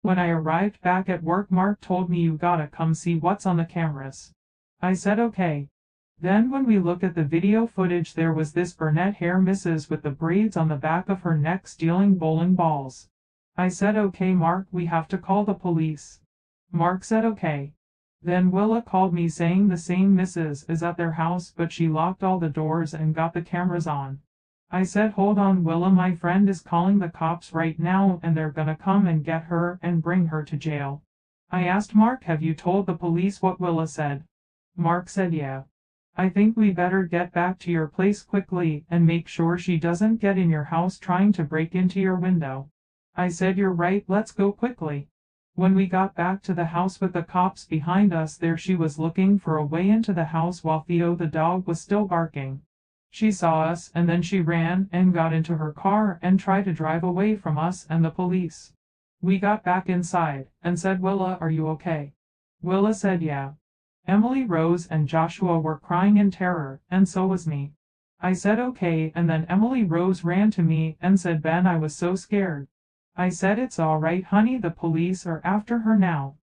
When I arrived back at work, Mark told me you gotta come see what's on the cameras. I said okay. Then when we looked at the video footage, there was this brunette hair missus with the braids on the back of her neck stealing bowling balls. I said okay Mark, we have to call the police. Mark said okay. Then Willa called me saying the same missus is at their house, but she locked all the doors and got the cameras on. I said hold on Willa, my friend is calling the cops right now and they're gonna come and get her and bring her to jail. I asked Mark, have you told the police what Willa said? Mark said yeah. I think we better get back to your place quickly and make sure she doesn't get in your house trying to break into your window. I said you're right, let's go quickly. When we got back to the house with the cops behind us, there she was looking for a way into the house while Theo the dog was still barking. She saw us and then she ran and got into her car and tried to drive away from us and the police. We got back inside and said, Willa, are you okay? Willa said yeah. Emily Rose and Joshua were crying in terror, and so was me. I said okay, and then Emily Rose ran to me and said, Ben, I was so scared. I said it's all right honey, the police are after her now.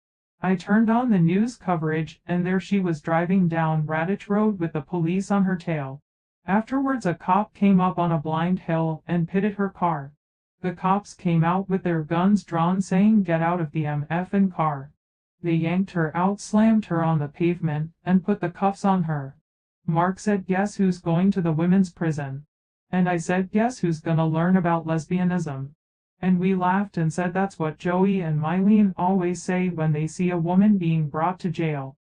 I turned on the news coverage and there she was driving down Radich Road with the police on her tail. Afterwards a cop came up on a blind hill and pitted her car. The cops came out with their guns drawn saying get out of the MFN car. They yanked her out, slammed her on the pavement, and put the cuffs on her. Mark said guess who's going to the women's prison? And I said guess who's gonna learn about lesbianism? And we laughed and said that's what Joey and Mylene always say when they see a woman being brought to jail.